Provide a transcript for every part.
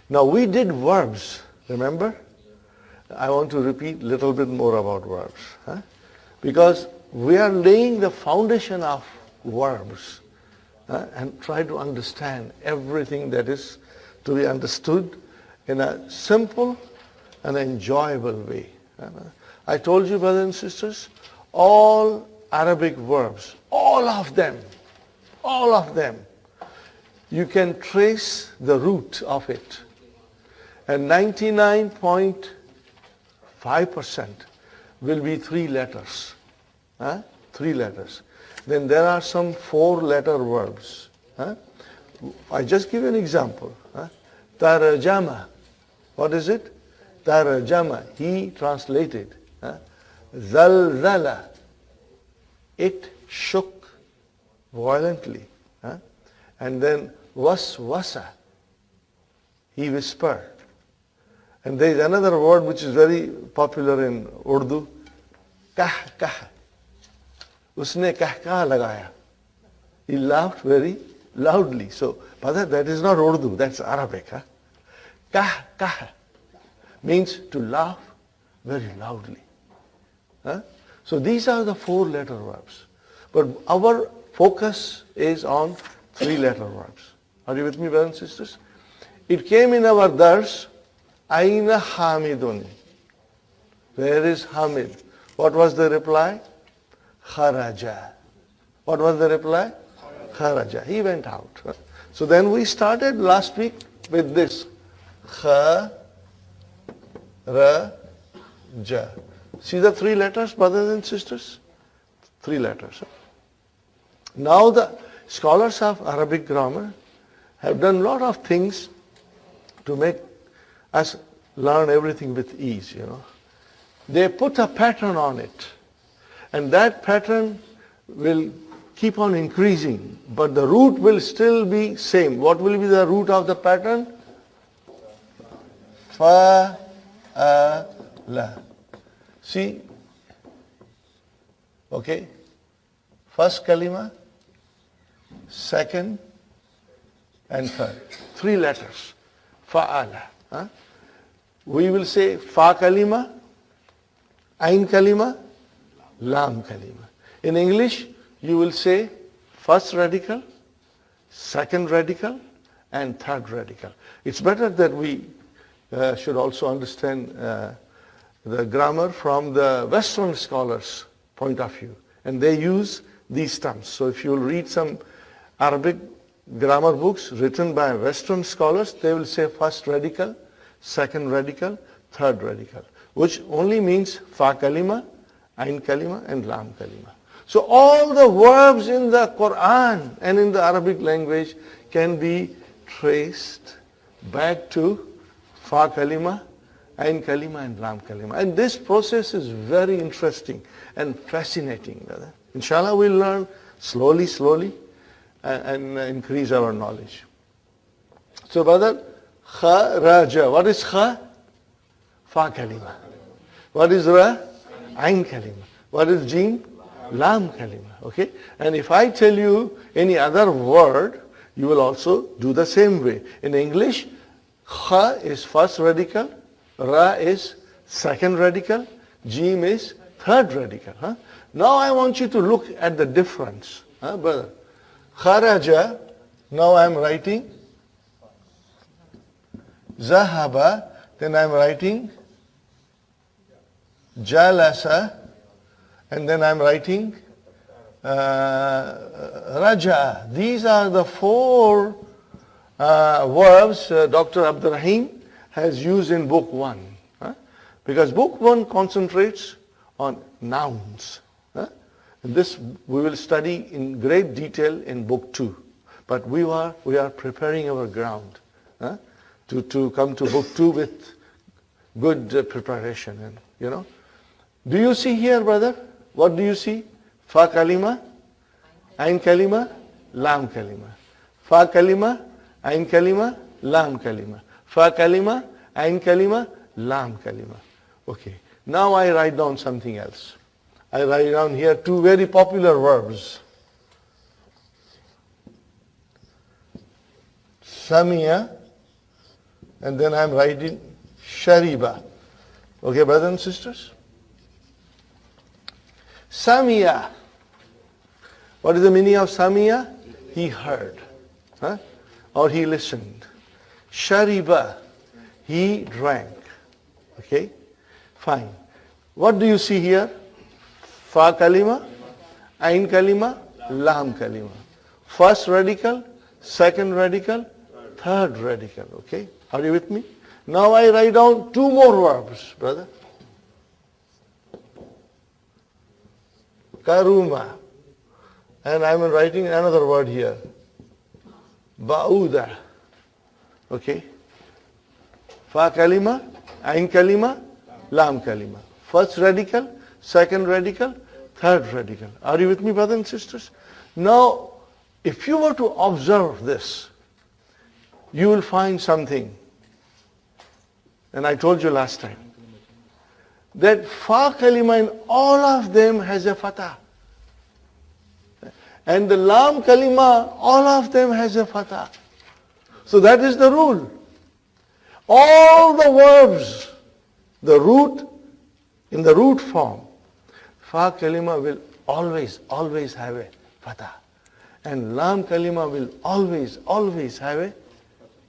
Now we did verbs, remember? I want to repeat a little bit more about verbs. Because we are laying the foundation of verbs and try to understand everything that is to be understood in a simple and enjoyable way. I told you, brothers and sisters, all Arabic verbs, all of them, you can trace the root of it. And 99.5% will be three letters. Three letters. Then there are some four-letter verbs. I just give you an example. Tarajama. What is it? Tarajama. He translated. Zalzala. It shook violently. And then waswasa. He whispered. And there is another word which is very popular in Urdu. Kah kah. Usne kah kah lagaya. He laughed very loudly. So, brother, that is not Urdu, that's Arabic. Kah kah means to laugh very loudly. So these are the four-letter verbs. But our focus is on three-letter verbs. Are you with me, brothers and sisters? It came in our dars, Aina Hamidun. Where is Hamid? What was the reply? Kharaja. What was the reply? Kharaja. He went out. So then we started last week with this. Kharaja. See the three letters, brothers and sisters? Three letters. Now the scholars of Arabic grammar have done a lot of things to make us learn everything with ease, They put a pattern on it. And that pattern will keep on increasing. But the root will still be same. What will be the root of the pattern? Fa, la. See? Okay? First kalima, second, and third. Three letters. Fa'ala. We will say fa kalima, ain kalima, lam kalima. In English, you will say first radical, second radical, and third radical. It's better that we should also understand the grammar from the Western scholars' point of view. And they use these terms. So if you read some Arabic grammar books written by Western scholars, they will say first radical, second radical, third radical, which only means fa kalima, ain kalima, and lam kalima. So all the verbs in the Quran and in the Arabic language can be traced back to fa kalima, ain kalima, and lam kalima. And this process is very interesting and fascinating. Inshallah, we'll learn slowly, and increase our knowledge. So, brother, kharaja. What is kha? Fa kalima. What is ra? Ain kalima. What is jim? Lam kalima. Okay? And if I tell you any other word, you will also do the same way. In English, kha is first radical, ra is second radical, jim is third radical. Now I want you to look at the difference. Brother, kharaja, now I am writing zahaba, then I am writing jalasa, and then I am writing raja. These are the four verbs Dr. Abdurrahim has used in book 1. Because book 1 concentrates on nouns. And this we will study in great detail in book 2. But we are preparing our ground to come to book 2 with good preparation. And do you see here, brother? What do you see? Fa kalima, ain kalima, lam kalima. Fa kalima, ain kalima, lam kalima. Fa kalima, ain kalima, lam kalima. Okay. Now I write down something else. I write down here two very popular verbs. Samiya and then I'm writing shariba. Okay, brothers and sisters? Samiya. What is the meaning of Samiya? He heard. Huh? Or he listened. Shariba. He drank. Okay? Fine. What do you see here? Fa kalima, ain kalima, lam kalima. First radical, second radical, third radical. Okay? Are you with me? Now I write down two more verbs, brother. Karuma. And I'm writing another word here. Ba'uda. Okay? Fa kalima, ain kalima, lam kalima. First radical, second radical, third radical. Are you with me, brothers and sisters? Now, if you were to observe this, you will find something. And I told you last time that fa kalima in all of them has a fatah. And the lam kalima, all of them has a fatah. So that is the rule. All the verbs, the root, in the root form, fa kalima will always have a fatah. And lam kalima will always have a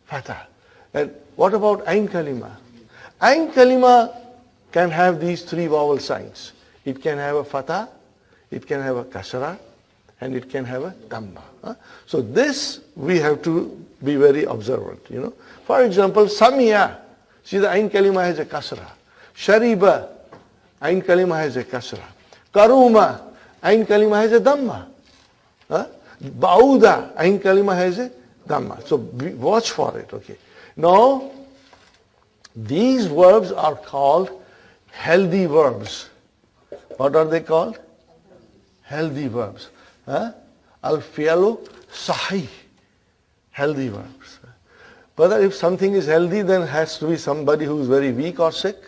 fatah. And what about ain kalima? Ain kalima can have these three vowel signs. It can have a fatah, it can have a kasra, and it can have a dhamma. So this we have to be very observant, you know. For example, samiya, see the ain kalima has a kasra. Shariba, ain kalima has a kasra. Karuma, ain kalima has a dhamma. Ba'uda, ain kalima has a dhamma. So watch for it, okay. Now, these verbs are called healthy verbs. What are they called? Healthy verbs. Al-fi'lu sahih. Healthy verbs. But if something is healthy, then it has to be somebody who is very weak or sick.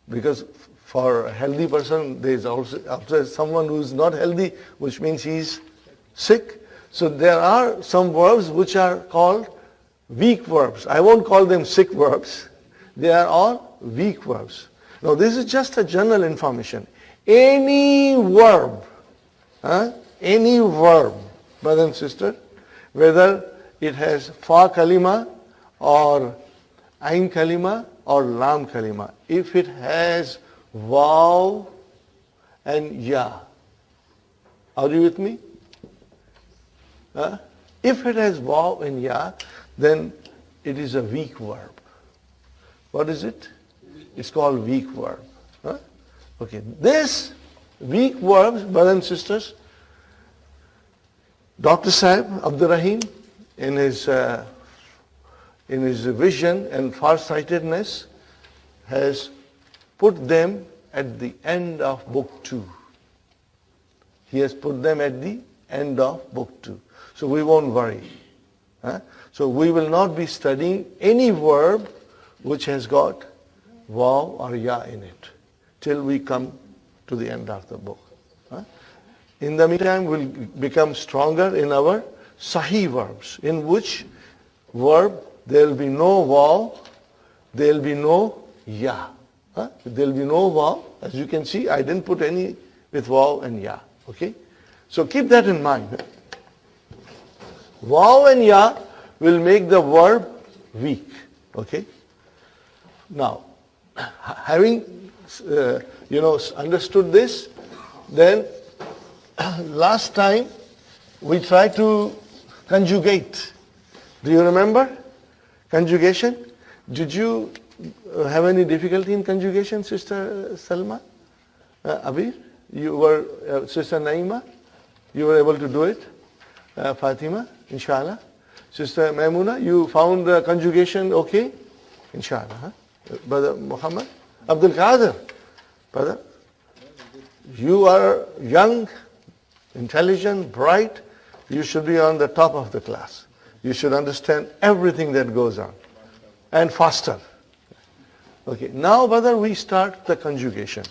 Because for a healthy person, there is also someone who is not healthy, which means he is sick. So there are some verbs which are called weak verbs. I won't call them sick verbs. They are all weak verbs. Now this is just a general information. Any verb, brother and sister, whether it has fa kalima or ain kalima or lam kalima, if it has waw and ya, are you with me? If it has waw and ya, then it is a weak verb. What is it? It's called weak verb. Okay, this weak verbs, brothers and sisters, Dr. Saib Abdur Rahim, in his vision and farsightedness, has put them at the end of book 2. He has put them at the end of book 2. So we won't worry. So we will not be studying any verb which has got waw or ya in it till we come to the end of the book. In the meantime, we'll become stronger in our sahih verbs, in which verb there will be no waw, there will be no ya. There will be no waw. As you can see, I didn't put any with waw and ya. Okay? So keep that in mind. Waw and ya will make the verb weak. Okay? Now, having understood this, then last time we tried to conjugate. Do you remember conjugation? Did you have any difficulty in conjugation, Sister Salma? Abir? You were, Sister Naima? You were able to do it? Fatima? Inshallah. Sister Maimuna, you found the conjugation okay? Inshallah. Brother Muhammad? Abdul Qadir? Brother? You are young, intelligent, bright. You should be on the top of the class. You should understand everything that goes on. And faster. Okay, now brother, we start the conjugation.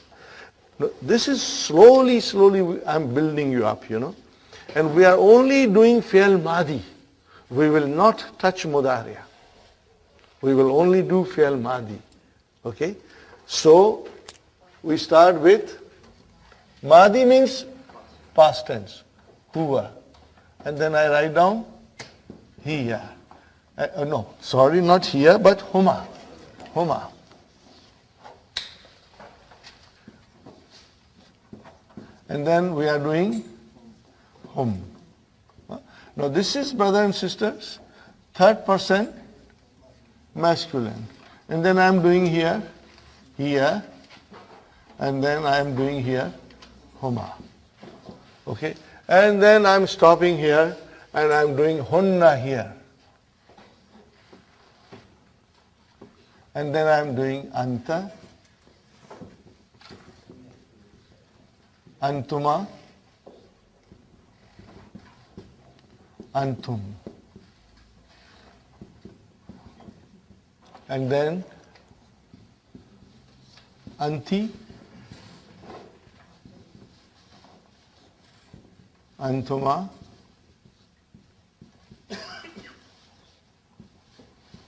This is slowly, I'm building you up, you know. And we are only doing fi'l madi. We will not touch mudariya. We will only do fi'al madi. Okay? So, we start with, madi means past tense, huwa. And then I write down, hiya. No, sorry, not here, but huma. Huma. And then we are doing hum. Now this is, brothers and sisters, third person masculine. And then I am doing here, and then I am doing here, huma. Okay? And then I am stopping here, and I am doing hunna here. And then I am doing anta, antuma, antum. And then anti, antuma,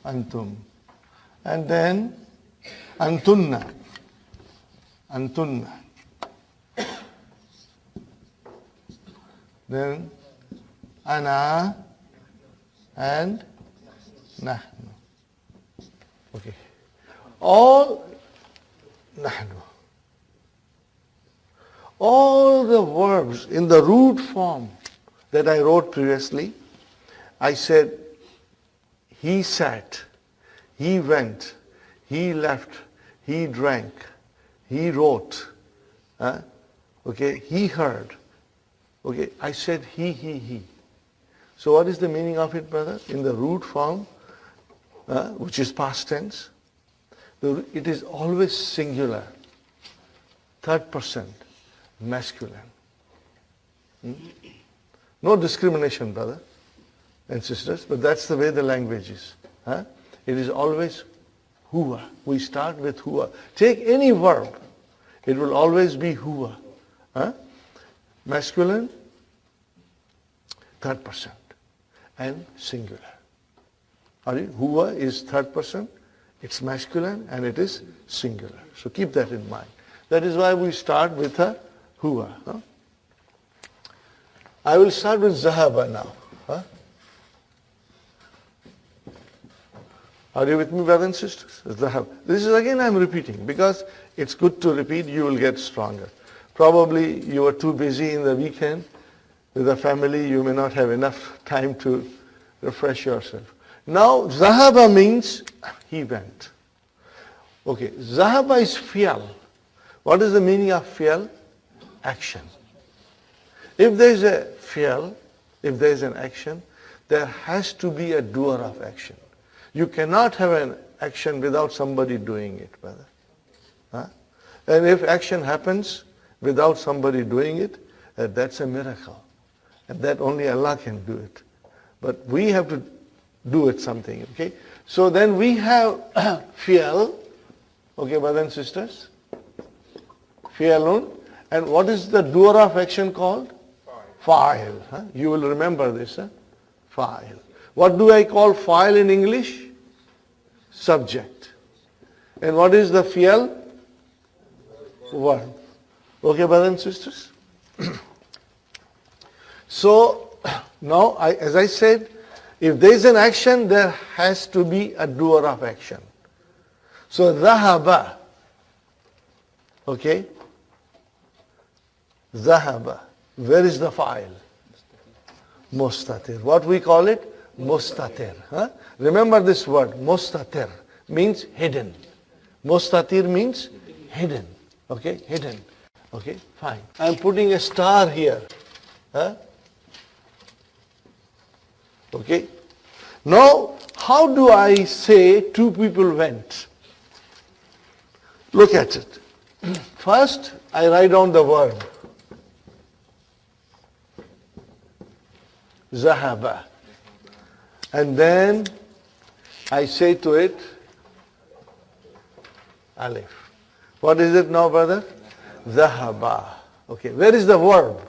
antum. And then antunna, antunna. Then ana and nahnu. Okay. All nahnu. All the verbs in the root form that I wrote previously, I said he sat, he went, he left, he drank, he wrote, okay, he heard. Okay, I said he. So what is the meaning of it, brother? In the root form, which is past tense, it is always singular, third person, masculine. No discrimination, brother and sisters, but that's the way the language is. It is always huwa. We start with huwa. Take any verb, it will always be huwa. Masculine, third person, and singular. Huwa is third person, it's masculine, and it is singular. So keep that in mind. That is why we start with a huwa. I will start with zahaba now. Are you with me, brothers and sisters? Zahab. This is again I am repeating because it's good to repeat, you will get stronger. Probably you are too busy in the weekend with the family, you may not have enough time to refresh yourself. Now, zahaba means he went. Okay, zahaba is fi'al. What is the meaning of fi'al? Action. If there is a fi'al, if there is an action, there has to be a doer of action. You cannot have an action without somebody doing it, brother. And if action happens without somebody doing it, that's a miracle. And that only Allah can do it. But we have to do it something, okay? So then we have fi'al, okay, brothers and sisters? Fi'alun. And what is the doer of action called? Fa'il. You will remember this, fa'il. What do I call fa'il in English? Subject. And what is the fi'al? Verb. Okay, brothers and sisters? So, now, as I said, if there is an action, there has to be a doer of action. So, dhahaba. Okay? Dhahaba. Where is the fa'il? Mustatir. What we call it? Mustatir. Remember this word, mustatir, means hidden. Mustatir means hidden. Okay, hidden. Okay, fine. I am putting a star here. Okay. Now, how do I say two people went? Look at it. First, I write down the verb. Zahaba. And then I say to it, alif. What is it now, brother? Zahaba. Okay, where is the verb?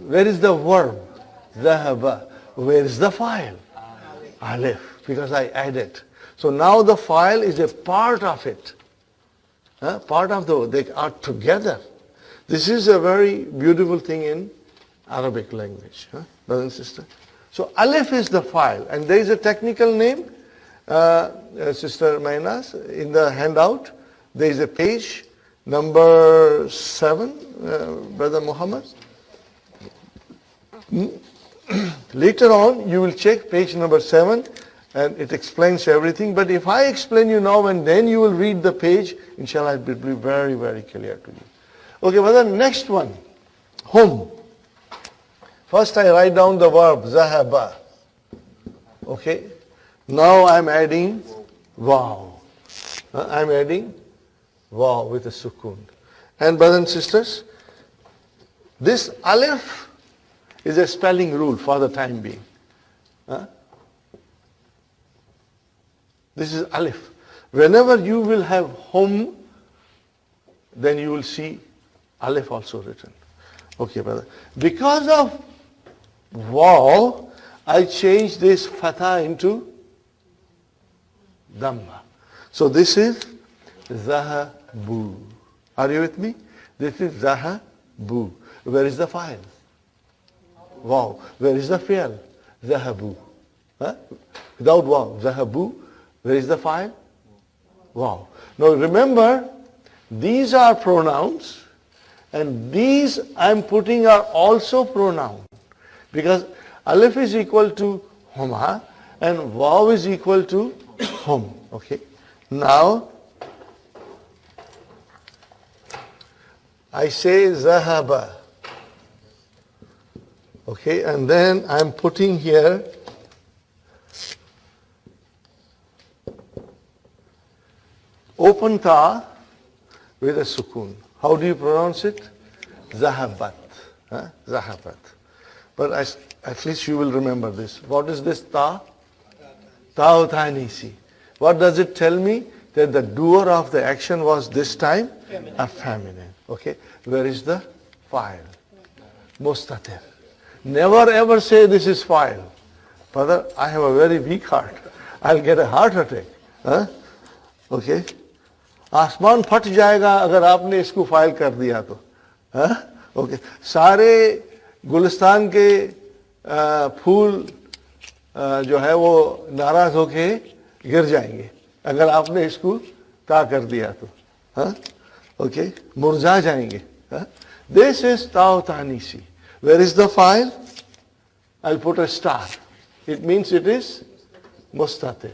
Where is the verb? Zahaba. Where is the file? Alif. Because I add it. So now the file is a part of it. Part of they are together. This is a very beautiful thing in Arabic language, brothers and sisters. So alif is the file, and there is a technical name, Sister Mainas, in the handout. There is a page, number 7, Brother Muhammad. Later on, you will check page number 7, and it explains everything. But if I explain you now and then you will read the page, inshallah, it will be very, very clear to you. Okay, brother, next one, hum. First I write down the verb, zahaba. Okay, now I'm adding wow. I'm adding wow with a sukun. And brothers and sisters, this alif is a spelling rule for the time being. This is alif. Whenever you will have hum, then you will see alif also written. Okay, brother. Because of wow, I change this fatha into dhamma. So this is zahabu. Are you with me? This is zahabu. Where is the file? Wow. Where is the fi'l? Zahabu. Without wow. Zahabu. Where is the file? Wow. Now remember, these are pronouns, and these I'm putting are also pronoun. Because alif is equal to huma and waw is equal to hum. Okay. Now I say zahaba. Okay, and then I'm putting here open ta with a sukun. How do you pronounce it? Zahabat. Zahabat. But at least you will remember this. What is this ta? Ta'utanisi. What does it tell me? That the doer of the action was this time a feminine. Okay. Where is the file? Mustatir. Never ever say this is file. Brother, I have a very weak heart. I'll get a heart attack. Okay. आसमान फट जाएगा अगर आपने इसको file कर दिया तो. Okay. सारे गुलिस्तान के फूल जो है वो नाराज होके गिर जाएंगे अगर आपने इसको ता कर दिया तो. ओके. मुरझा जाएंगे. This is ta'utanisi. Where is the file? I'll put a star. It means it is mustatir.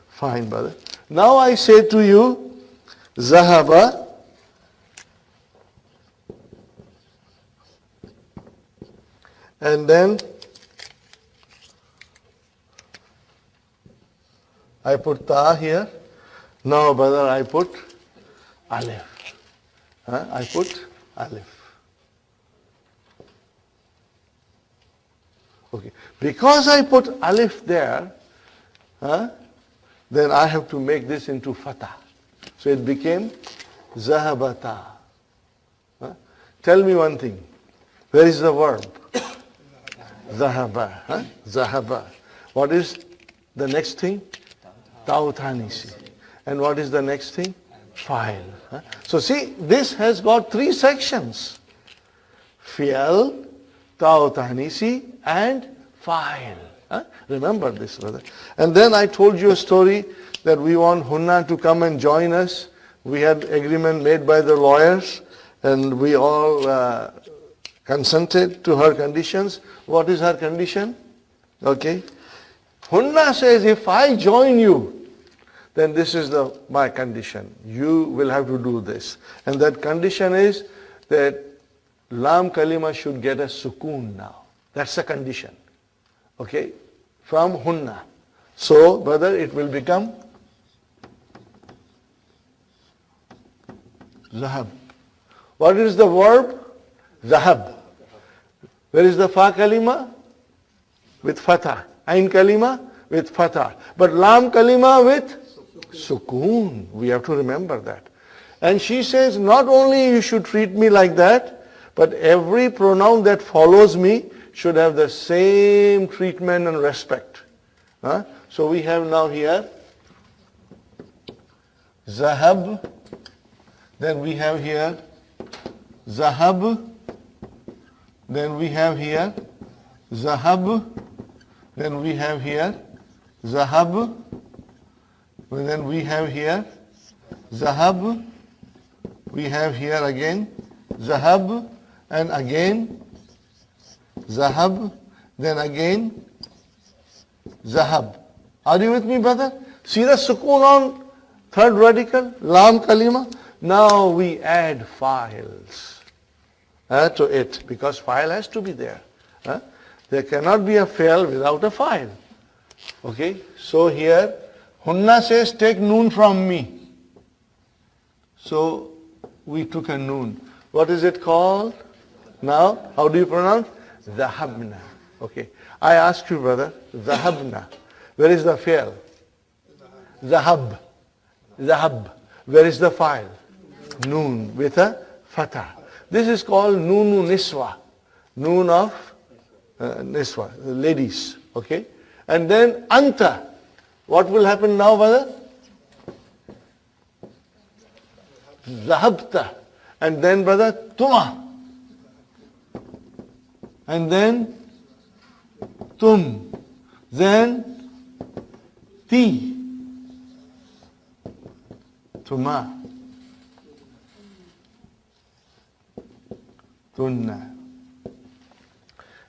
Fine, brother. Now I say to you, zahaba and then I put ta here. Now, brother, I put alif. I put alif. Okay. Because I put alif there, then I have to make this into fatah. So it became zahabata. Tell me one thing. Where is the verb? Zahaba. Zahaba. What is the next thing? Ta'utanisi. And what is the next thing? File. So see, this has got 3 sections. Fi'al, ta'utanisi, and file. Remember this, brother. And then I told you a story that we want Hunna to come and join us. We had agreement made by the lawyers, and we all consented to her conditions. What is her condition? Okay. Hunna says, if I join you, then this is my condition. You will have to do this. And that condition is that lam kalima should get a sukoon now. That's the condition. Okay? From Hunna. So, brother, it will become Zahab. What is the verb? Zahab. Where is the fa kalima? With fatah. Ain kalima? With fatah. But lam kalima with sukoon. We have to remember that. And she says, not only you should treat me like that, but every pronoun that follows me should have the same treatment and respect. So we have now here zahab. Then we have here zahab. Then we have here zahab. Then we have here zahab. Then we have here zahab. We have here again zahab. And again zahab. Then again zahab. Are you with me, brother? See the sukoon on third radical, lam kalima. Now we add files to it, because file has to be there. There cannot be a fail without a file. Okay, so here Hunna says, take noon from me. So we took a noon. What is it called? Now, how do you pronounce? Zahabna. Okay, I ask you, brother, Zahabna. Where is the fail? Zahab. Zahab. Where is the file? Noon with a fatah. This is called Noonu Niswa. Noon of Niswa, ladies. Okay? And then Anta. What will happen now, brother? Zahabta. And then, brother, Tuma. And then Tum. Then Ti. Tuma. Tunna.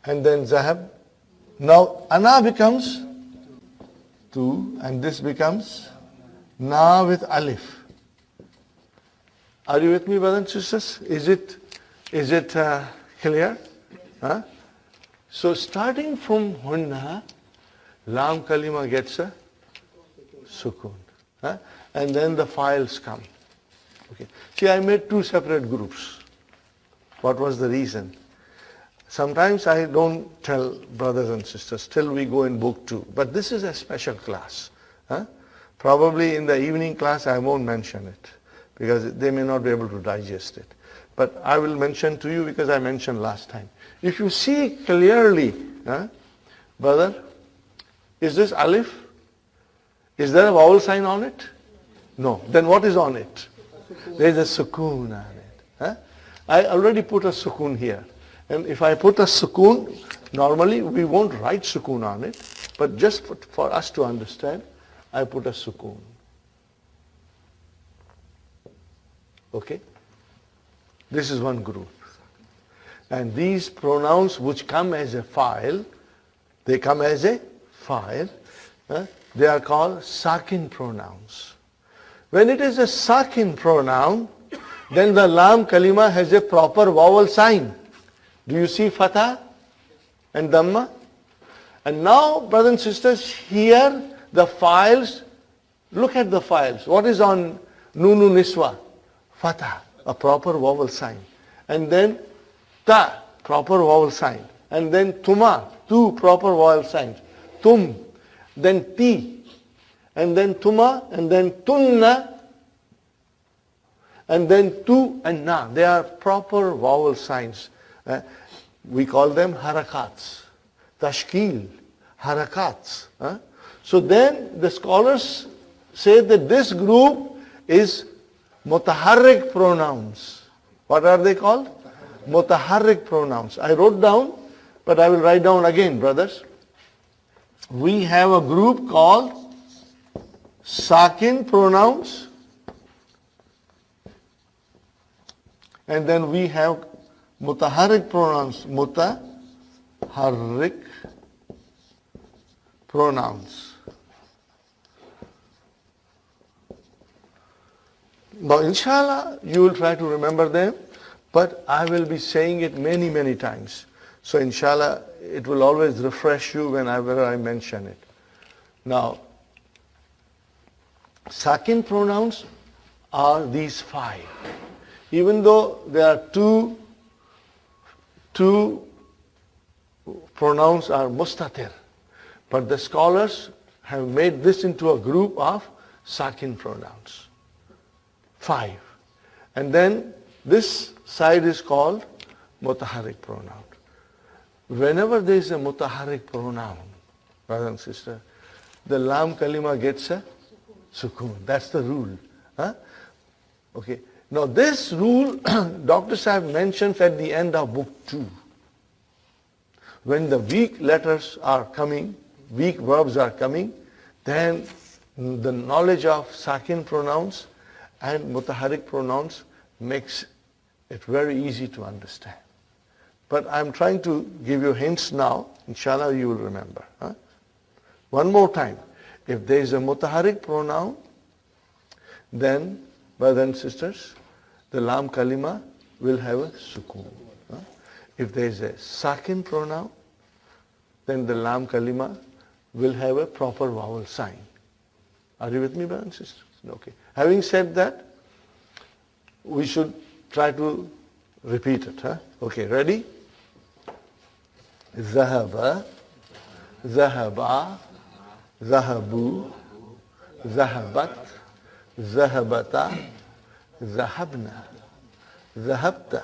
And then Zahab. Now Ana becomes Tu, and this becomes Na with Alif. Are you with me, brothers and sisters? Is it clear? Huh? So starting from Hunna, Lam Kalima gets a Sukun. Huh? And then the files come. Okay. See, I made two separate groups. What was the reason? Sometimes I don't tell brothers and sisters till we go in book 2. But this is a special class. Huh? Probably in the evening class I won't mention it, because they may not be able to digest it. But I will mention to you because I mentioned last time. If you see clearly, brother, is this alif? Is there a vowel sign on it? No. Then what is on it? There is a sukoon on it. I already put a sukoon here. And if I put a sukoon, normally we won't write sukoon on it, but just for us to understand, I put a sukoon. Okay? This is one group. And these pronouns which come as a file, they come as a file, they are called sakin pronouns. When it is a sakin pronoun, then the lam kalima has a proper vowel sign. Do you see fatha and dhamma? And now, brothers and sisters, here the files, look at the files. What is on Nunu Niswa? Fatha, a proper vowel sign. And then ta, proper vowel sign. And then tuma, two proper vowel signs. Tum, then ti, and then tuma, and then tunna, and then tu and na. They are proper vowel signs. We call them harakats. Tashkil, harakats. So then the scholars say that this group is mutaharrik pronouns. What are they called? Mutaharrik pronouns. I wrote down, but I will write down again, brothers. We have a group called sakin pronouns. And then we have mutaharrik pronouns. Mutaharrik pronouns. Now, inshallah, you will try to remember them, but I will be saying it many, many times. So, inshallah, it will always refresh you whenever I mention it. Now, sakin pronouns are these 5. Even though there are two pronouns are mustatir, but the scholars have made this into a group of sakin pronouns. 5. And then this side is called mutaharrik pronoun. Whenever there is a mutaharrik pronoun, brother and sister, the lam kalima gets a sukoon. That's the rule. Huh? Okay. Now this rule, Dr. Sahib mentions at the end of book 2. When the weak letters are coming, weak verbs are coming, then the knowledge of sakin pronouns and mutaharrik pronouns makes it very easy to understand. But I'm trying to give you hints now. Inshallah you will remember. Huh? One more time. If there is a mutaharrik pronoun, then, brothers and sisters, the lam kalima will have a sukoon. Huh? If there is a sakin pronoun, then the lam kalima will have a proper vowel sign. Are you with me, brothers and sisters? Okay. Having said that, we should try to repeat it. Huh? Okay, ready? Zahaba, zahaba, zahabu, zahabat, zahabata, zahabna, zahabta,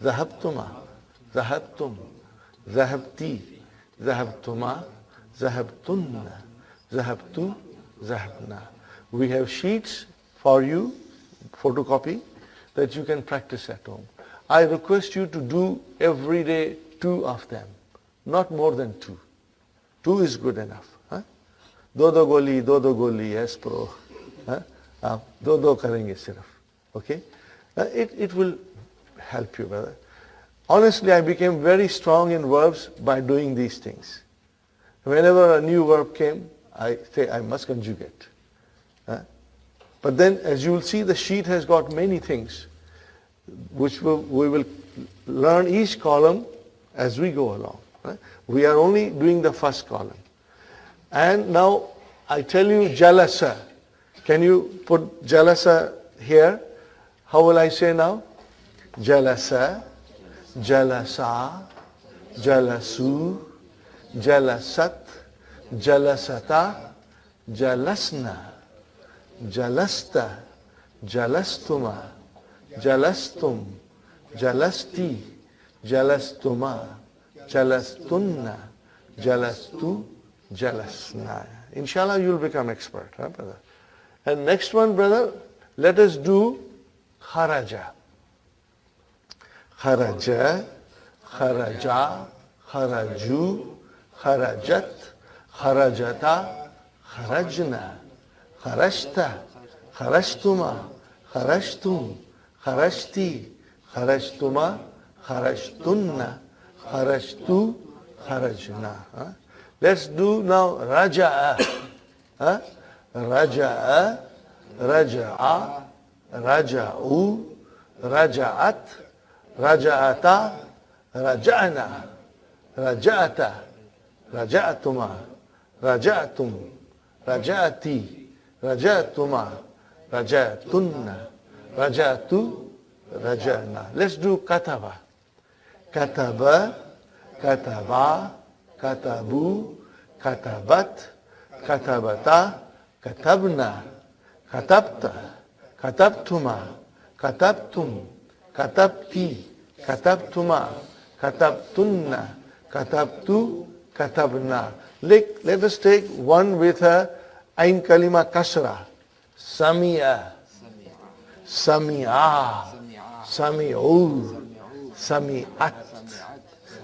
zahabtuma, zahabtum, zahabti, zahabtuma, zahabtunna, zahabtu, zahabna. We have sheets for you, photocopy, that you can practice at home. I request you to do every day 2 of them, not more than 2. 2 is good enough. Huh? Do goli, yes pro. Huh? Do karenge sirf. Okay? It will help you, brother. Honestly, I became very strong in verbs by doing these things. Whenever a new verb came, I say I must conjugate. But then, as you will see, the sheet has got many things, which we will learn each column as we go along. Right? We are only doing the first column. And now, I tell you jalasa. Can you put jalasa here? How will I say now? Jalasa, jalasa, jalasu, jalasat, jalasata, jalasna, jalasta, jalastuma, jalastum, jalasti, jalastuma, jalastunna, jalastu, jalasna. Inshallah, you will become expert, huh, brother? And next one, brother, let us do kharaja. Kharaja, kharaja, kharaju, kharajat, kharajata, kharajna, kharashta, kharashtuma, kharashtum, kharashti, kharashtuma, kharashtunna, kharashtu, kharajna. Huh? Let's do now raja'a. Huh? Raja'a, raja'a, raja'u, raja'at, raja'ata, raja'na, raja'ata, raja'tuma, raja'tum, raja'ati, raja'tuma, raja'tunna, raja'tu, raja'na. Let's do kataba. Kataba, kataba, katabu, katabat, katabata, katabna, katabta, katabtuma, katabtum, katabti, katabtuma, katabtunna, katabtu, katabna. Let us take one with a ain kalima kasra. Sami'a, sami'a, sami'u, sami'at,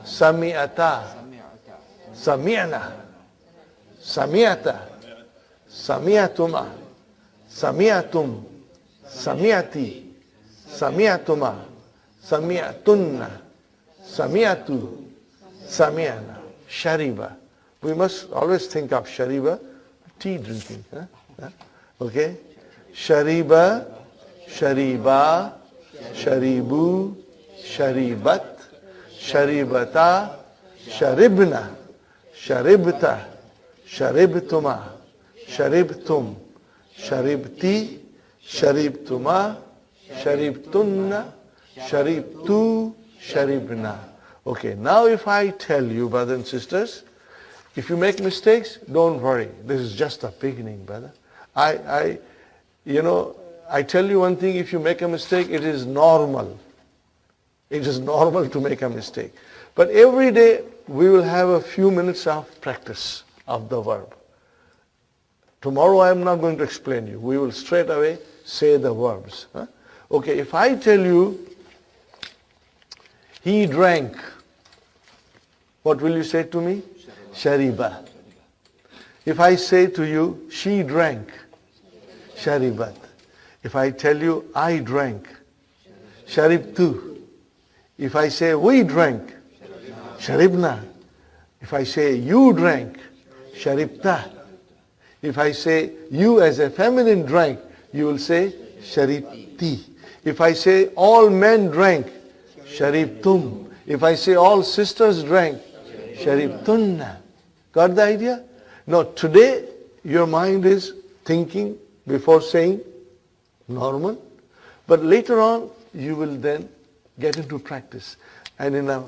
sami'ata, sami'na, sami'ata, sami'atuma, sami'atum, sami'ati, sami'atuma, sami'atunna, sami'atu, sami'ana. Shariba. We must always think of shariba, tea drinking. Huh? Okay? Shariba, shariba, sharibu, sharibat, sharibata, sharibna, sharibta, sharibtuma, sharibtum, sharibti, sharibtuma, sharibtunna, sharibtu, sharibna. Okay, now if I tell you, brothers and sisters, if you make mistakes, don't worry. This is just the beginning, brother. I tell you one thing, if you make a mistake, it is normal. It is normal to make a mistake. But every day, we will have a few minutes of practice of the verb. Tomorrow, I am not going to explain you. We will straight away say the verbs. Huh? Okay, if I tell you, he drank, what will you say to me? Shariba. If I say to you, she drank, sharibat. If I tell you, I drank, sharibtu. If I say, we drank, sharibna. If I say, you drank, sharibta. If I say, you as a feminine drank, you will say, sharibti. If I say, all men drank, sharibtum. If I say, all sisters drank, sharibtunna. Got the idea? Now today, your mind is thinking before saying normal, but later on, you will then get into practice. And in a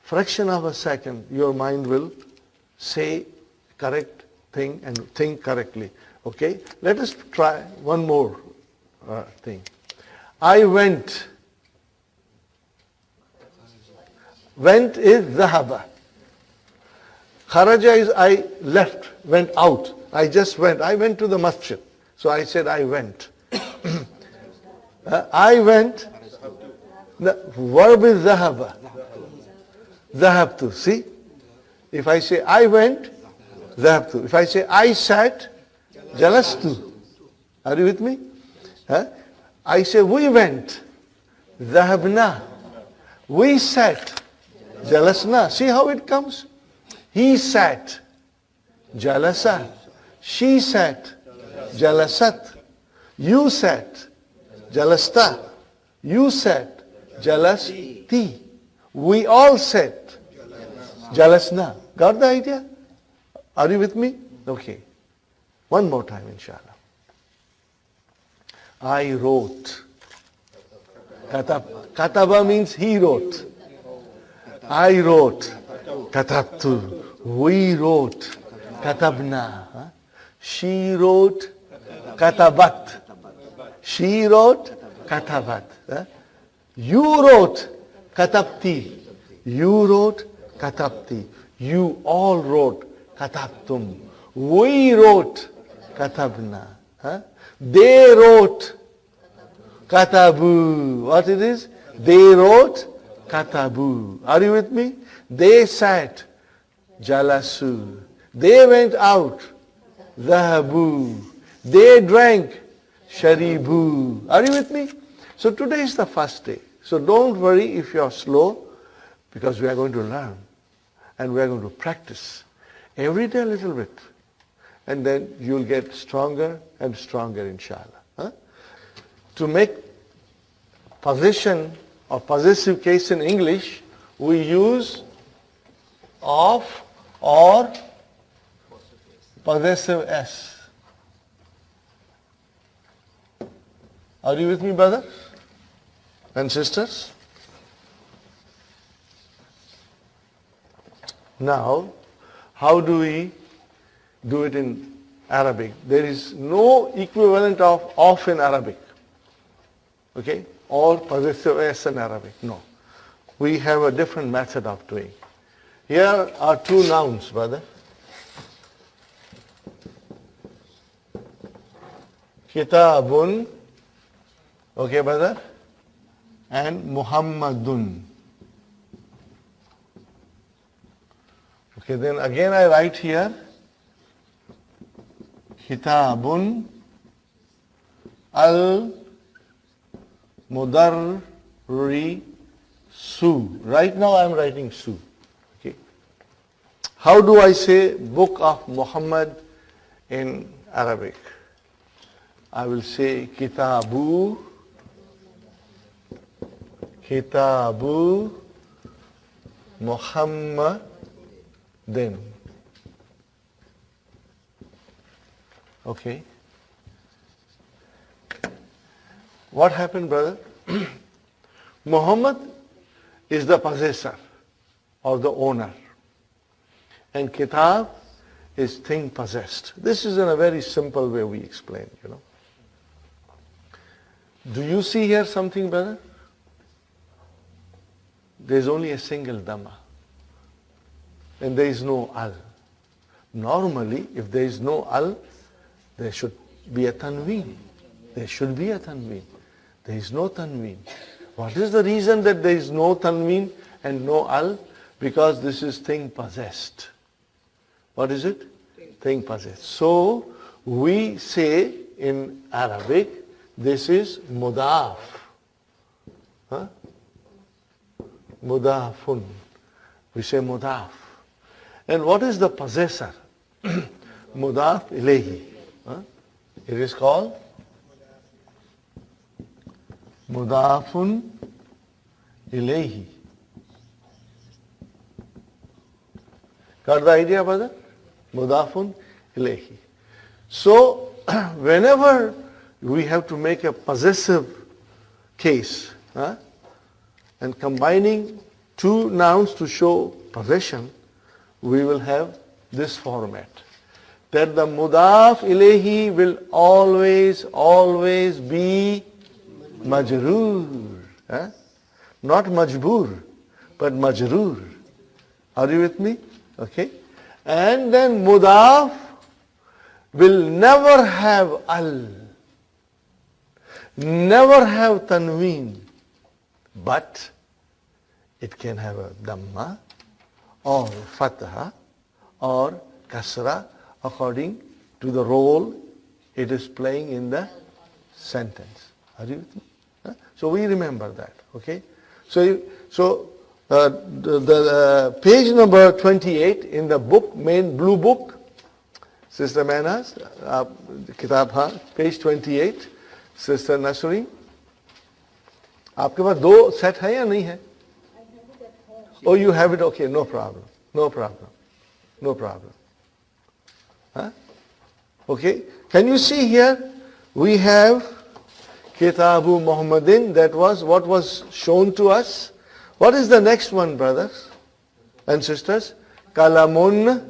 fraction of a second, your mind will say correct thing and think correctly. Okay? Let us try one more thing. I went. Went is dhahaba. Kharaja is I left, went out. I just went. I went to the masjid. So I said I went. I went. The verb is dhahaba. Dhahabtu. See? If I say I went, dhahabtu. If I say I sat, jalastu. Are you with me? I say we went, dhahabna. We sat, jalasna. See how it comes? He sat, jalasa. She sat, jalasat. You sat, jalasta. You sat, jalasti. We all sat, jalasna. Got the idea? Are you with me? Okay. One more time, inshallah. I wrote. Kataba means he wrote. I wrote. Katabtu. We wrote. Katabna. She wrote. Katabat. She wrote. Katabat. You wrote. Katabti. You wrote. Katabti. You all wrote. Katabtum. We wrote. Katabna. They wrote. Katabu. What it is? They wrote. Katabu. Are you with me? They sat. Jalasu. They went out. Dhahabu. They drank. Sharibu. Are you with me? So today is the first day. So don't worry if you are slow, because we are going to learn and we are going to practice every day a little bit. And then you'll get stronger and stronger, inshallah. To make possession or possessive case in English, we use of or possessive s. Are you with me, brothers and sisters? Now, how do we do it in Arabic? There is no equivalent of in Arabic. Okay? Or possessive s in Arabic. No. We have a different method of doing. Here are two nouns, brother. Kitabun. Okay, brother? And Muhammadun. Okay, then again I write here. Kitabun al-Mudarrisu. Right now I am writing Su. Okay. How do I say book of Muhammad in Arabic? I will say Kitabu Muhammadin. Okay. What happened, brother? Muhammad is the possessor or the owner. And kitab is thing possessed. This is in a very simple way we explain, you know. Do you see here something, brother? There is only a single dhamma. And there is no al. Normally, if there is no al, there should be a tanween. There should be a tanween. There is no tanween. What is the reason that there is no tanween and no al? Because this is thing possessed. What is it? Thing possessed. So we say in Arabic, this is mudaf. Huh? Mudafun. We say mudaf. And what is the possessor? Mudaf ilayhi. Huh? It is called mudafun ilayhi. Got the idea, brother? Mudafun ilayhi. So, whenever we have to make a possessive case, and combining two nouns to show possession, we will have this format. That the mudaf ilayhi will always be majroor. Not majboor, but majroor. Are you with me? Okay. And then mudaf will never have al, never have tanween, but it can have a dhamma or fatha or kasra according to the role it is playing in the sentence. Are you with me? So we remember that. Okay. So the page number 28 in the book, main blue book, Sister Manas, किताब हाँ, page 28, Sister Nasri, आपके पास दो set है या नहीं है? Oh, you have it. Okay, no problem. Huh? Okay, can you see here? We have Kitabu Muhammadin. That was what was shown to us. What is the next one, brothers and sisters? Kalamun.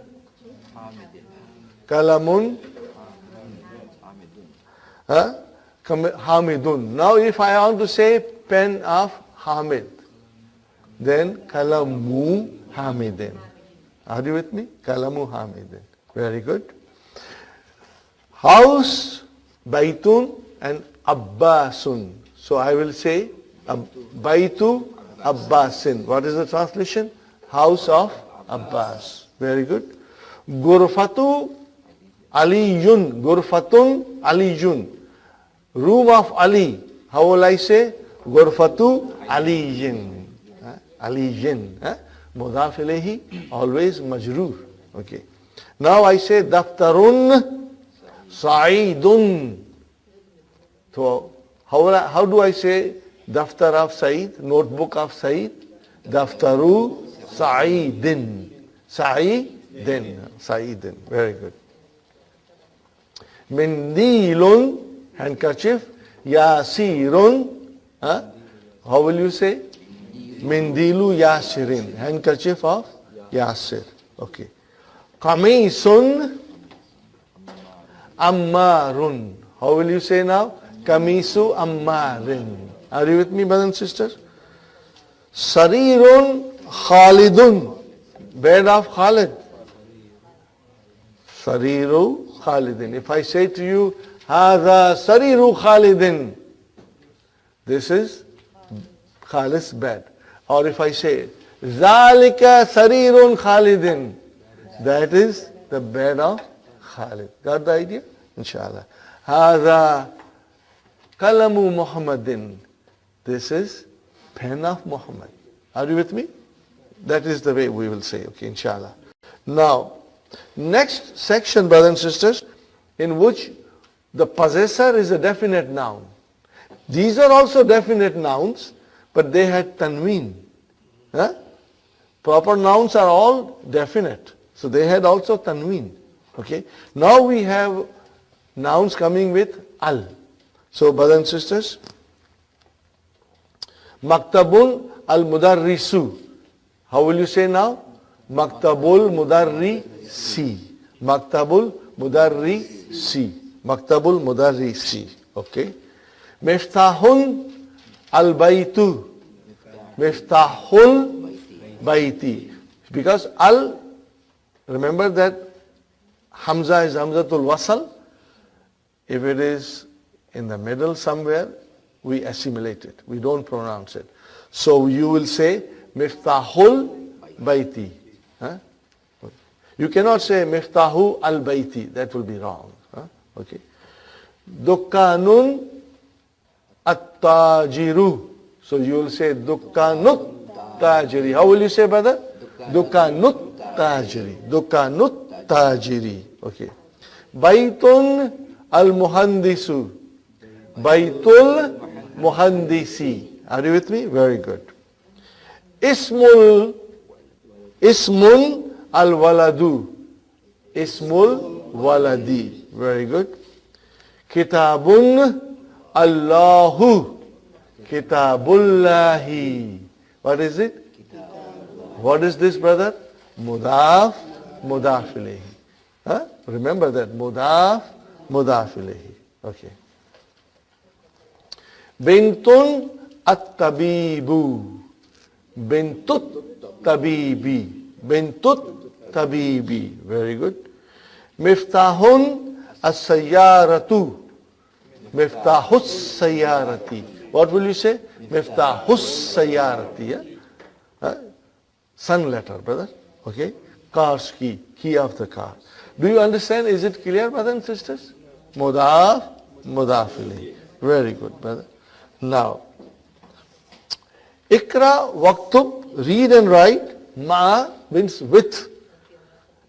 Hamidun. Now if I want to say pen of Hamid, then Kalamu Hamidin. Are you with me? Kalamu Hamidin. Very good. House, Baitun and Abbasun. So I will say Baitu Abbasin. What is the translation? House of Abbas. Very good. Gurfatu Aliyun. Gurfatun Aliyun. Room of Ali. How will I say? Gurfatu Aliyin. Aliyin. Mudaf ilayhi, always majroor. Okay. Now I say Daftarun Sa'idun. So how do I say Daftar of Sa'id, notebook of Sa'id? Daftaru Sa'idin. Sa'idin. Very good. Mindilun, handkerchief. Yasirun. How will you say? Mindilu Yasirin. Handkerchief of Yasir. Okay. Kamisun Ammarun. How will you say now? Kamisu Ammarin. Are you with me, brothers and sisters? Sarirun Khalidun. Bed of Khalid. Sariru Khalidin. If I say to you, Hadha Sariru Khalidin, this is Khalid's bed. Or if I say, Zalika Sarirun Khalidin, that is the bed of Khalid. Got the idea? Inshallah. Hadha Kalamu Muhammadin. This is pen of Muhammad. Are you with me? That is the way we will say, okay, inshallah. Now, next section, brothers and sisters, in which the possessor is a definite noun. These are also definite nouns, but they had tanween. Proper nouns are all definite. So they had also tanween. Okay. Now we have nouns coming with al. So brothers and sisters, Maktabun al-Mudarrisu. How will you say now? Maktabul Mudarrisi. Maktabul Mudarrisi. Maktabul Mudarrisi. Okay. Miftahun al-Baitu. Miftahul Baiti. Because al, remember that Hamza is Hamzatul Wasal. If it is in the middle somewhere, we assimilate it. We don't pronounce it. So you will say Miftahul Baiti. Huh? You cannot say Miftahu al Baiti. That will be wrong. Huh? Okay. Dukkanun at-tajiru. So you will say Dukkanut tajiri. How will you say, brother? Dukkanut tajiri. Dukkanut tajiri. Okay. Baitun al-muhandisu. Baitul muhandisi. Are you with me? Very good. Ismun al-waladu. Ismul waladi. Very good. Kitabun Allahu. Kitabullahi. What is it? What is this, brother? Mudaf, mudaf ilayhi. Huh? Remember that. Mudaf, mudaf ilayhi. Okay. Bintun at-tabibu. Bintut tabibi. Bintut tabibi. Very good. Miftahun as-sayyaratu. Miftahus sayyarati. What will you say? Miftahus sayyarati. Yeah? Sun letter, brother. Okay. Car's key. Key of the car. Do you understand? Is it clear, brothers and sisters? Mudaf, mudaf ilayhi. Very good, brother. Now, Ikra, waktub, read and write. Ma means with.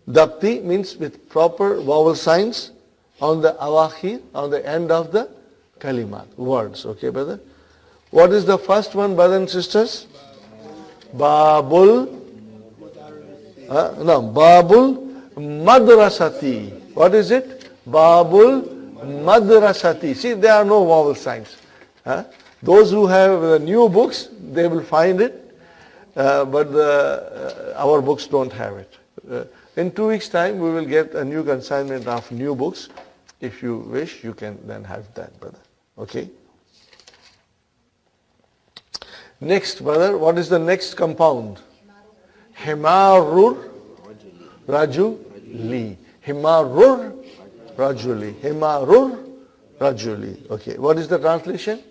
Dakti means with proper vowel signs on the awakhir, on the end of the kalimat, words. Okay, brother? What is the first one, brothers and sisters? Babul. Babul madrasati. What is it? Babul madrasati. See, there are no vowel signs. Those who have new books, they will find it, but our books don't have it. In 2 weeks' time, we will get a new consignment of new books. If you wish, you can then have that, brother. Okay? Next, brother, what is the next compound? Himarur rajuli. Himarur rajuli. Himarur rajuli. Okay, what is the translation?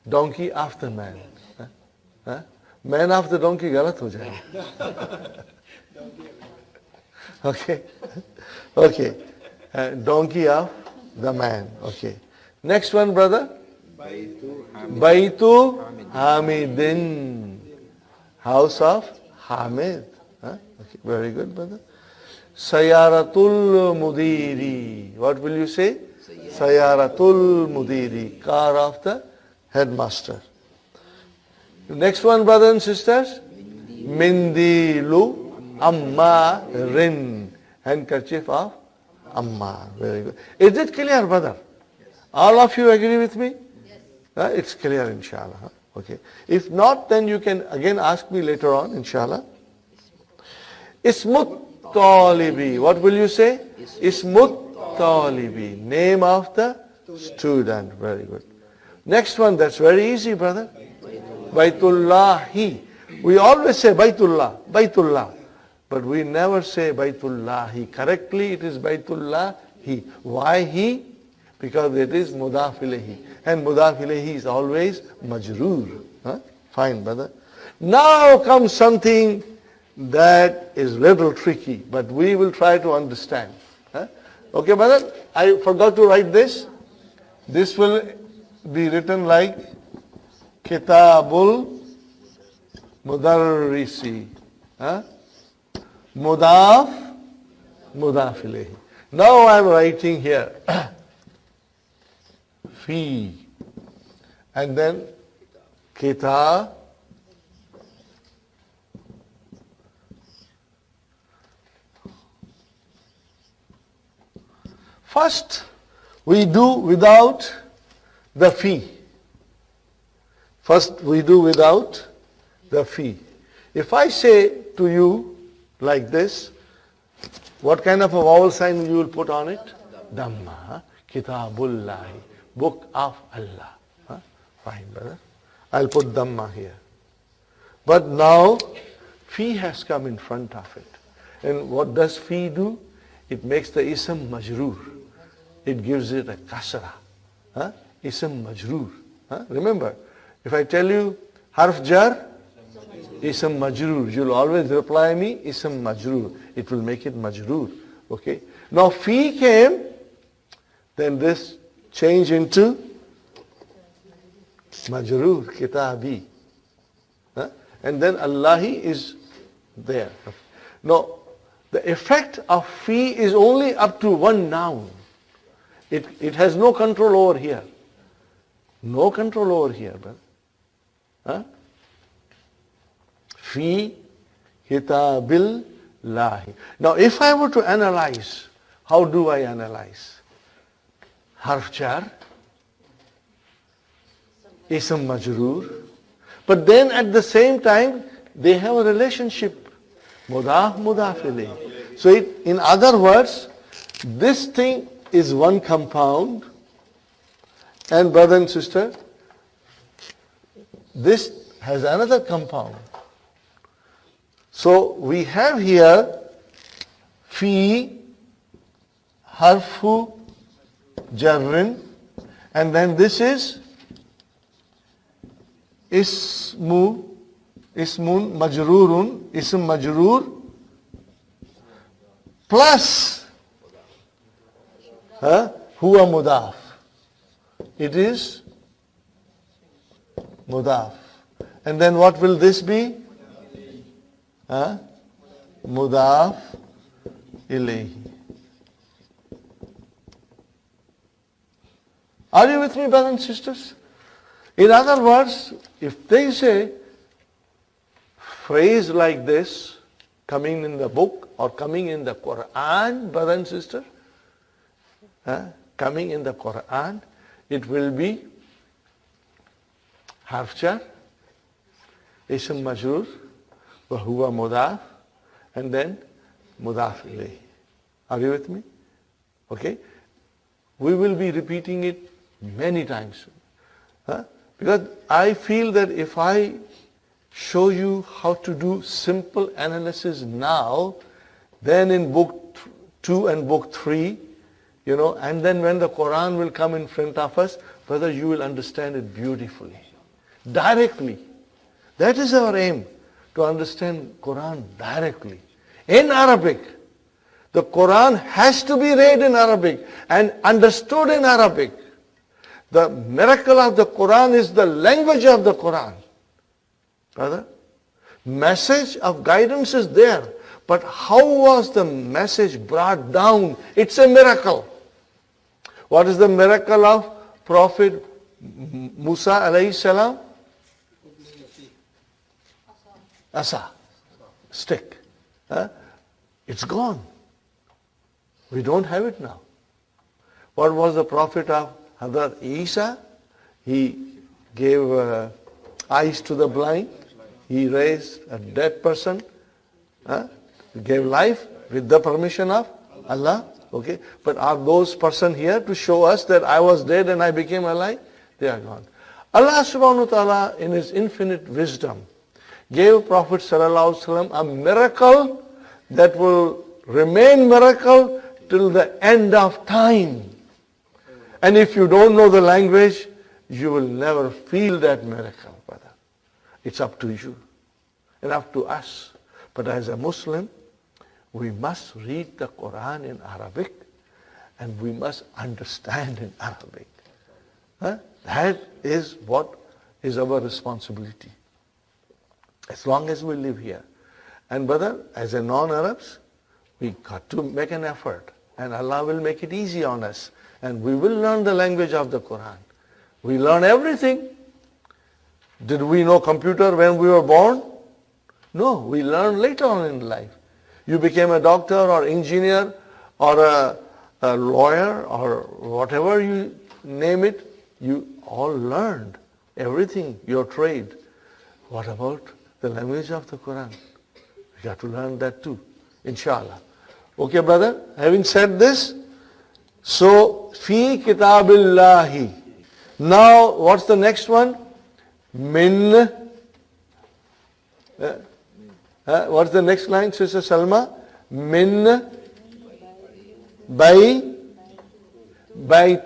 Donkey of the man. Man of the donkey galat ho jayega. Okay. Okay. Donkey of the man. Okay. Next one, brother. Baitu Hamidin. House of Hamid. Okay. Very good, brother. Sayaratul Mudiri. What will you say? Sayaratul Mudiri. Car of the headmaster. Next one, brothers and sisters. Mindilu Amma Rin. Handkerchief of Amma. Very good. Is it clear, brother? All of you agree with me? Yes. It's clear, inshallah. Okay. If not, then you can again ask me later on, inshallah. Ismut Talibi. What will you say? Ismut Talibi. Name of the student. Very good. Next one, that's very easy, brother. Baitullahi. We always say Baitullah, Baitullah. But we never say Baitullahi. Correctly, it is Baitullahi. Why he? Because it is mudaf ilayhi. And mudaf ilayhi is always majroor. Fine, brother. Now comes something that is little tricky, but we will try to understand. Okay, brother? I forgot to write this. This will be written like Kitabul Mudarrisi. Mudaf, mudaf ilayhi. Now I am writing here. Fi. And then Kitab. First, we do without the fi. First, we do without the fi. If I say to you like this, what kind of a vowel sign you will put on it? Dhamma. Kitabullahi. Book of Allah. Fine, brother. I'll put Dhamma here. But now, fi has come in front of it. And what does fi do? it makes the ism majroor. It gives it a kasra. Huh? Ism majroor. Huh? Remember, if I tell you harf jar, ism majroor, you'll always reply me ism majroor. It will make it majroor. Okay. Now fi came, then this changed into majroor, kitabi. Huh? And then Allahi is there. Now, the effect of fi is only up to one noun. It has no control over here. No control over here, brother. Huh? Fi kitabil lahi. Now, if I were to analyze, how do I analyze? Harf jar, ism majroor. But then at the same time, they have a relationship. Mudaf, mudaf ilayh. So in other words, this thing is one compound. And brother and sister, this has another compound. So we have here fi harfu jarrin, and then this is ismun majrurun, ism majrur, plus huwa mudaf. It is mudaf. And then what will this be? Mudaf ilayhi. Are you with me, brothers and sisters? In other words, if they say phrase like this coming in the book or coming in the Quran, brother and sister, coming in the Quran, it will be harf jar, ism majroor, wa huwa mudaf, and then mudaf ilayh. Are you with me? Okay? We will be repeating it many times. Because I feel that if I show you how to do simple analysis now, then in book 2 and book 3, and then when the Quran will come in front of us, brother, you will understand it beautifully, directly. That is our aim, to understand Quran directly. In Arabic. The Quran has to be read in Arabic and understood in Arabic. The miracle of the Quran is the language of the Quran. Brother, message of guidance is there, but how was the message brought down? It's a miracle. What is the miracle of Prophet Musa alayhi salam? Asa, stick. It's gone. We don't have it now. What was the prophet of Hazrat Isa? He gave eyes to the blind. He raised a dead person. Gave life with the permission of Allah. Okay, but are those persons here to show us that I was dead and I became alive? They are gone. Allah subhanahu wa ta'ala in His infinite wisdom gave Prophet sallallahu alaihi wasallam a miracle that will remain miracle till the end of time. And if you don't know the language, you will never feel that miracle, brother. It's up to you and up to us. But as a Muslim, we must read the Quran in Arabic and we must understand in Arabic. That is what is our responsibility. As long as we live here. And brother, as a non-Arabs, we got to make an effort. And Allah will make it easy on us. And we will learn the language of the Quran. We learn everything. Did we know computer when we were born? No, we learned later on in life. You became a doctor or engineer or a lawyer or whatever you name it, you all learned everything, your trade. What about the language of the Quran? We got to learn that too, inshallah. Okay, brother, having said this, so, fi kitabillahi. Now, what's the next one? Min. What's the next line, Sister Salma? Min by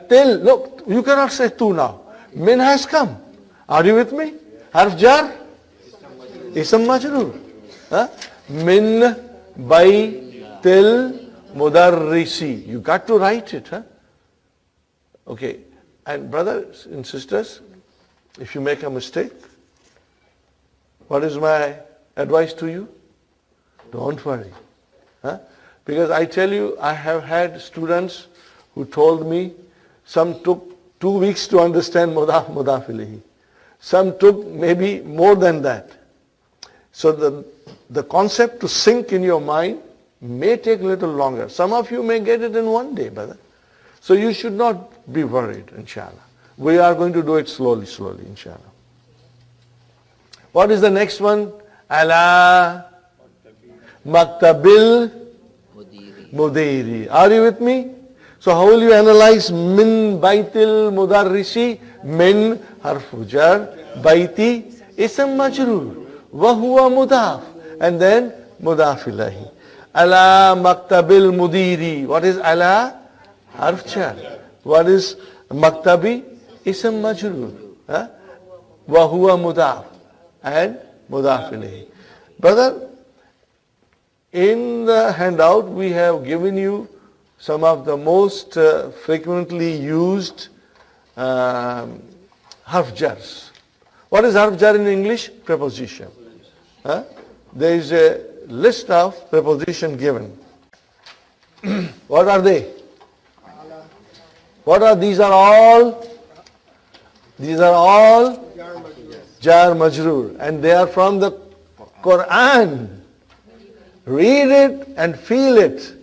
till. Look, you cannot say tu now. Min has come. Are you with me? Harf jar? Ism majroor. Min, by, till, mudarrisi. You got to write it. Okay. And brothers and sisters, if you make a mistake, what is my advice to you? Don't worry. Because I tell you, I have had students who told me some took 2 weeks to understand mudaf, mudaf ilayhi. Some took maybe more than that. So the concept to sink in your mind may take a little longer. Some of you may get it in one day, brother. So you should not be worried, inshallah. We are going to do it slowly, inshallah. What is the next one? Ala maktabil mudiri. Are you with me? So how will you analyze min baitil mudarrisi? Min harfu jar, baiti ism majroor, wa huwa mudaf, and then mudaf ilahi. Ala maktabil mudiri. What is ala? Harf jar. What is maktabi? Ism majroor. Wa huwa mudaf and mudaf ilayhi. Brother, in the handout we have given you some of the most frequently used harf jars. What is harf jar in English? Preposition. There is a list of preposition given. What are they? What are these? Are all jar majroor, and they are from the Quran. Read it and feel it.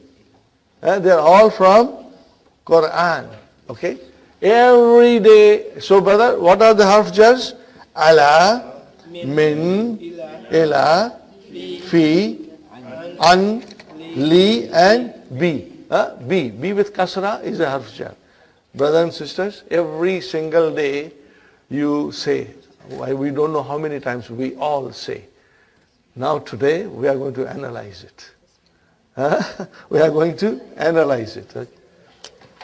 They are all from Quran. Okay? Every day. So brother, what are the harf jars? Ala, min, ila, fi, an, li, and bi. Bi with kasra is a harf jar. Brothers and sisters, every single day you say, we don't know how many times we all say. Now today we are going to analyze it. We are going to analyze it.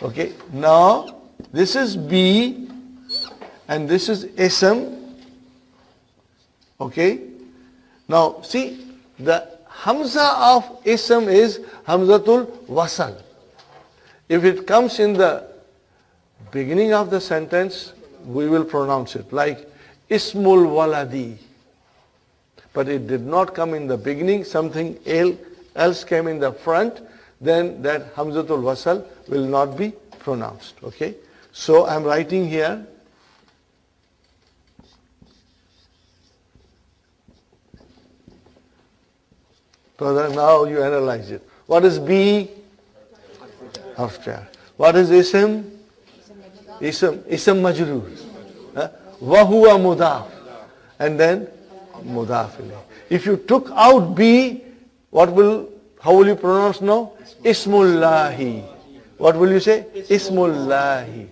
Okay. Now this is B and this is ism. Okay. Now see, the hamza of ism is hamzatul wasal. If it comes in the beginning of the sentence, we will pronounce it like ismul waladi. But it did not come in the beginning, something else came in the front, then that hamzatul wasal will not be pronounced. Okay? So I'm writing here. Brother, now you analyze it. What is B? Harf jar. What is ism? Ism majroor. Wa huwa mudaf. And then mudaf ilayh. If you took out B, how will you pronounce now? Ismullahi. What will you say? Ismullahi.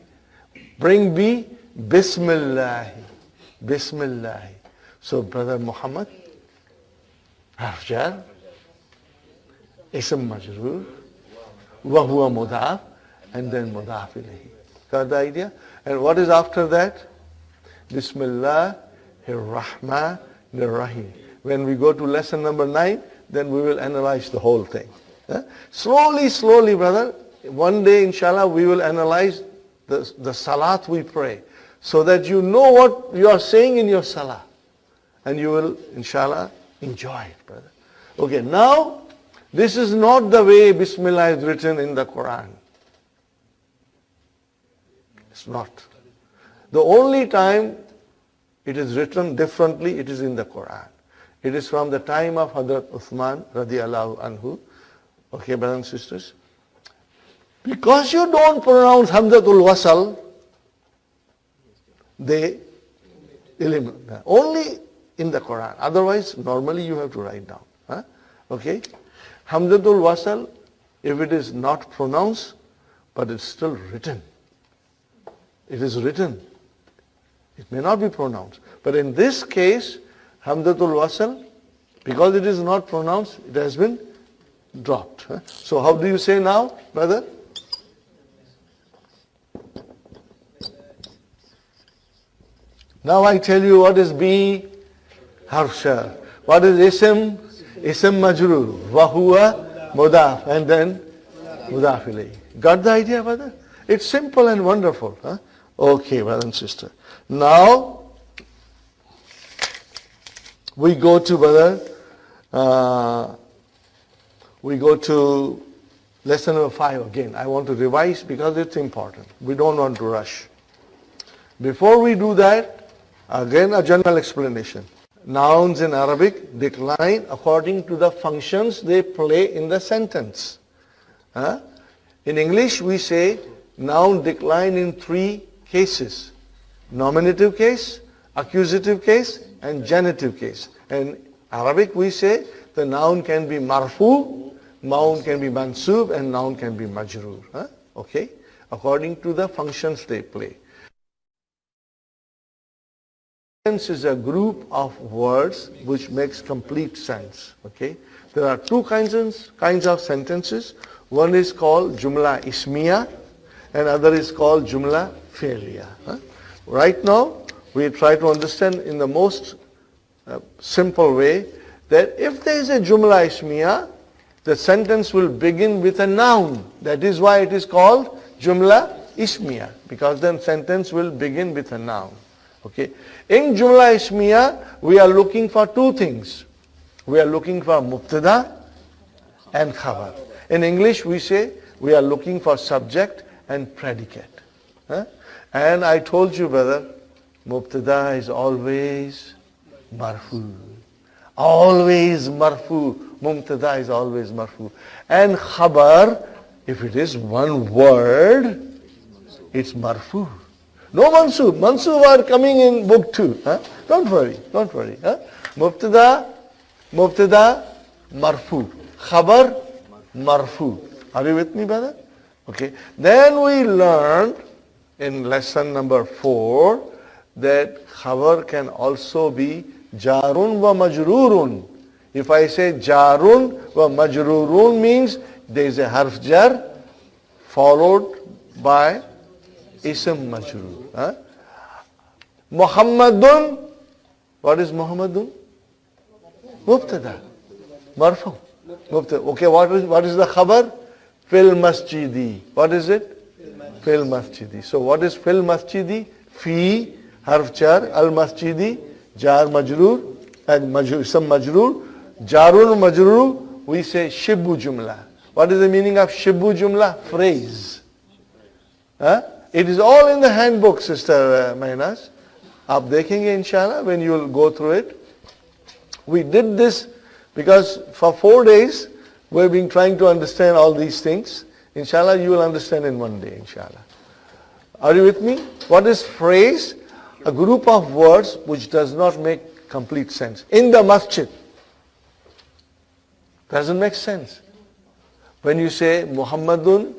Bring B, Bismillahi. Bismillahi. So brother Muhammad, harf jar, ism majroor, wa huwa mudaf, and then mudaf ilayhi. Got the idea? And what is after that? Bismillah ar-Rahman ar-Rahim. When we go to lesson number 9, then we will analyze the whole thing. Slowly, brother. One day, inshallah, we will analyze the salat we pray, so that you know what you are saying in your salah. And you will, inshallah, enjoy it, brother. Okay, now, this is not the way Bismillah is written in the Quran. It's not. The only time it is written differently, it is in the Quran. It is from the time of Hazrat Uthman radiallahu anhu. Okay, brothers and sisters. Because you don't pronounce Hamzatul Wasal, they eliminate that. Only in the Quran. Otherwise, normally you have to write down. Okay? Hamzatul Wasal, if it is not pronounced, but it's still written. It is written. It may not be pronounced. But in this case, Hamzatul Wasal, because it is not pronounced, it has been dropped. So how do you say now, brother? Now I tell you what is be harf jar. What is ism? Ism majrur. Wahuwa mudaf. And then mudaf ilayh. Got the idea, brother? It's simple and wonderful. Huh? Okay, brother and sister. Now we go to, brother, we go to lesson number 5 again. I want to revise because it's important. We don't want to rush. Before we do that, again a general explanation. Nouns in Arabic decline according to the functions they play in the sentence. In English we say noun decline in 3 cases. Nominative case, accusative case, and genitive case. In Arabic we say the noun can be marfu, noun can be mansub, and noun can be majroor. Okay? According to the functions they play. Sentence is a group of words which makes complete sense. Okay? There are 2 kinds of sentences. One is called jumla ismiya and other is called jumla fi'liya. Right now we try to understand in the most simple way that if there is a jumla ismiya, the sentence will begin with a noun. That is why it is called jumla ismiya, because then sentence will begin with a noun. Okay. In jumla ismiya, we are looking for 2 things. We are looking for mubtada and khabar. In English, we say we are looking for subject and predicate. And I told you, brother, mubtada is always marfu. Always marfu. Mubtada is always marfu. And khabar, if it is one word, it's marfu. No mansub. Mansub are coming in book 2. Don't worry. Mubtada, marfu. Khabar, marfu. Are you with me, brother? Okay. Then we learned in lesson number 4 that khabar can also be jarun wa majrurun. If I say jarun wa majrurun means there is a harf jar followed by ism majrur. Muhammadun, what is Muhammadun? Mubtada, marfu. Mubtada. Okay, what is the khabar? Fil masjidi. What is it? Fil masjidi. So what is fil masjidi? Fi, harf jar, al masjidi, jar majrur, and ism majrur. Jarun majrur, we say shibbu jumla. What is the meaning of shibbu jumla? Phrase. It is all in the handbook, Sister Mainas. Aap dekhenge inshallah when you will go through it. We did this because for 4 days we've been trying to understand all these things. Inshallah you will understand in 1 day, inshallah. Are you with me? What is phrase? A group of words which does not make complete sense. In the masjid. Doesn't make sense. When you say Muhammadun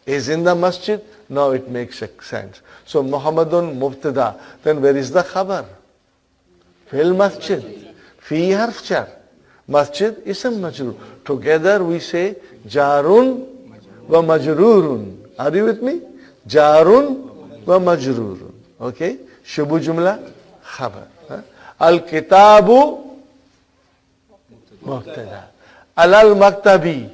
is in the masjid, now it makes sense. So Muhammadun mubtada. Then where is the khabar? Fil masjid. Fi harf jar. Masjid ism majrur. Together we say jarun wa majrurun. Are you with me? Jarun wa majrurun. Okay? Shubu jumla khabar. Al kitabu mubtada. Alal maktabi.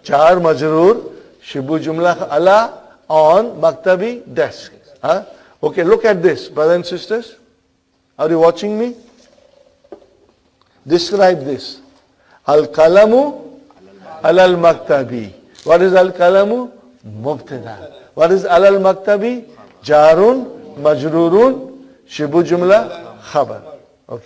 Jar majrur, shibu jumla ala on maktabi desk. Okay, look at this, brothers and sisters. Are you watching me? Describe this. Al kalamu alal maktabi. What is al kalamu? Mubtada. What is alal maktabi? Jarun majrurun shibu jumla khabar. Okay.